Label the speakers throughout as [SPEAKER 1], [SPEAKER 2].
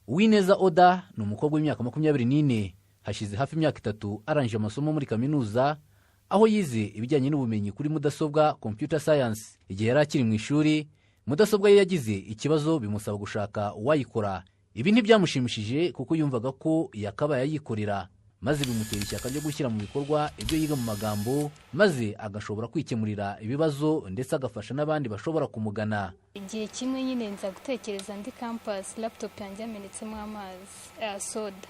[SPEAKER 1] Uwineza Oda ni umukobwa w'imyaka 24, hashize hafi imyaka 3 arangije amasomo muri kaminuza, aho yize ibijyanye n'ubumenyi kuri mudasobwa computer science. Igihe yari akiri mu ishuri, mudasobwa ye yagize ikibazo bimusaba gushaka uwayikora. Ibi ntibyamushimishije kuko yumvaga ko yakabaye ayikorera, maze bimutera ishyaka ryo gushyira mu bikorwa ibyo yiga mu magambo, maze agashobora kwikemurira ibibazo ndetse agafasha n'abandi bashobora kumugana.
[SPEAKER 2] Igihe kimwe nyine nza gutekereza ndi campus, laptop yanjye yamenetsemo amazi soda,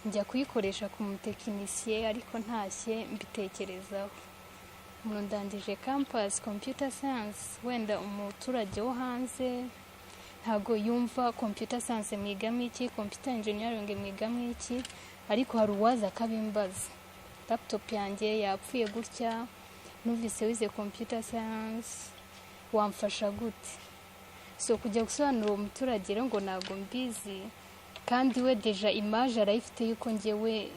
[SPEAKER 2] njya kuyikoresha ku mutekinisiye ariko ntashye mbitekerezaho. Ndangije campus computer science, wenda umuturage wo hanze ntago yumva computer science mwigamo iki, computer engineering mwigamo iki, ariko hari uwaza akabimbaza. Laptop yanjye yapfuye gutya, numvise wize computer science, wamfasha gute? So kujya gusobanura umuturage ngo ntago mbizi, kandi we deja image arayifite yuko njyewe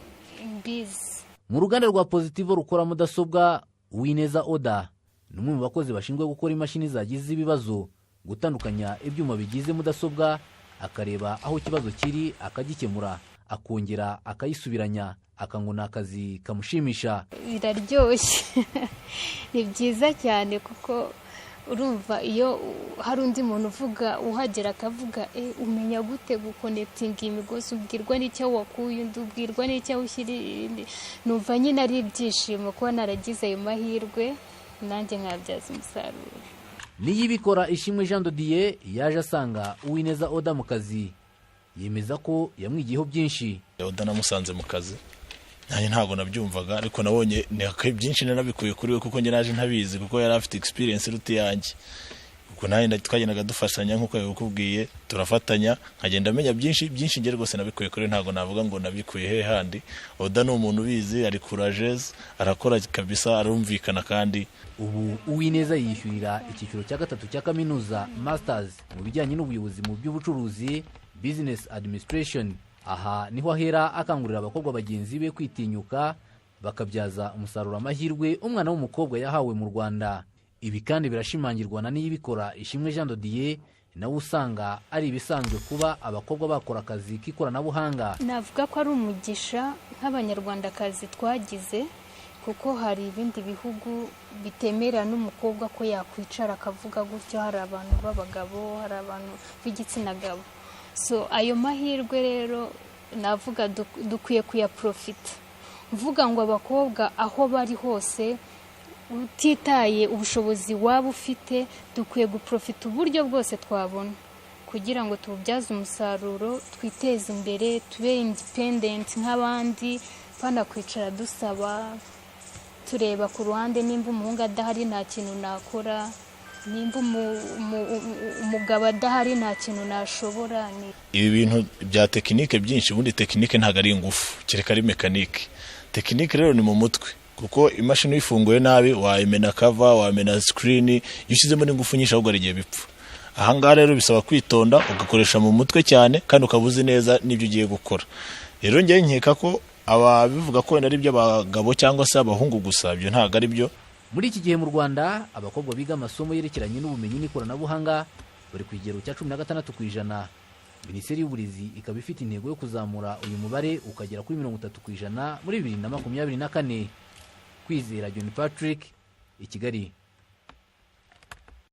[SPEAKER 2] mbizi.
[SPEAKER 1] Mu ruganda rwa Positive rukora mudasobwa, Uwineza Oda ni umwe mu bakozi bashinzwe gukora imashini zagize ibibazo, gutandukanya ibyuma bigize mudasobwa, akareba aho ikibazo kiri akagikemura, akongera akayisubiranya, akangona akazi kamushimisha.
[SPEAKER 2] Biraryoshye. Ni byiza cyane kuko urumva iyo hari undi muntu uvuga uhagera akavuga umenya gute guconnecting imigozi, ubwirwa n'icyo wakuye, ubwirwa n'icyo ushyiri, numva nyine ari ibyishimo kuba naragize ayo mahirwe nanjye nkabyaza umusaruro.
[SPEAKER 1] Niyibikora Ishimwe Jean de Dieu yaje asanga Uwineza Oda mu kazi, yemeza ko yamwigiyeho byinshi.
[SPEAKER 3] Oda namusanze mu kazi, nanjye ntabwo nabyumvaga, ariko nabonye byinshi nabikuye kuri we kuko njye naje ntabizi, kuko yari afite experience ruti yanjye. Kuko nanjye twagendaga dufashanya nk'uko yakubwiye, turafatanya, nkagenda amenya byinshi nge rwose nabikuye kuri, ntabwo navuga ngo nabikuye he handi. Oda ni umuntu ubizi, ari courageous, arakora kabisa, arumvikana. Kandi
[SPEAKER 1] ubu Uwineza yishyurira icyiciro cya 3 cya kaminuza masters mu bijyanye n'ubuyobozi mu by'ubucuruzi, business administration. Aha niho ahera akangurira abakobwa bagenzi be kwitinyuka, bakabyaza umusaruro amahirwe umwana w'umukobwa yahawe mu Rwanda. Ibi kandi birashimangirwa na Niyibikora Ishimwe Jean de Dieu, nawe usanga ari ibisanzwe kuba abakobwa bakora akazi k'ikoranabuhanga.
[SPEAKER 2] Navuga ko ari umugisha nk'abanyarwandakazi twagize, kuko hari ibindi bihugu bitemera n'umukobwa ko yakwicara akavuga gutyo. Hari abantu b'abagabo, hari abantu b'igitsina gabo. So ayo mahirwe rero navuga dukwiye kuyaprofita, mvuga ngo abakobwa aho bari hose, utitaye ubushobozi waba ufite, dukwiye guprofita uburyo bwose twabona kugira ngo tububyaze umusaruro, twiteze imbere, tube independent nk'abandi, pana kwicara dusaba tureba ku ruhande, nimba umuhungu adahari nta kintu nakora, nimba umugabo adahari nta kintu nashobora.
[SPEAKER 3] Ibi bintu bya tekinike byinshi, ubundi tekinike ntago ari ingufu, kereka ari mekanike. Tekinike rero ni mu mutwe, kuko imashini uyifunguye nabi wayimena cover, wamena screen, iyo ushyizemo n'ingufu nyinshi ahubwo ari igihe bipfa. Aha ngaha rero bisaba kwitonda, ugakoresha mu mutwe cyane, kandi ukabuzi neza n'ibyo ugiye gukora. Rero njye nkeka ko ababivuga ko ari byo abagabo cyangwa se abahungu gusa, byo ntago ari byo.
[SPEAKER 1] Muri iki gihe mu Rwanda abakobwa biga amasomo yerekeranye n'ubumenyi n'ikoranabuhanga bari ku kigero cya 16%. Minisiteri y'Uburezi ikaba ifite intego yo kuzamura uyu mubare ukagera kuri 30% muri 2024. Kwizera John Patrick, i Kigali.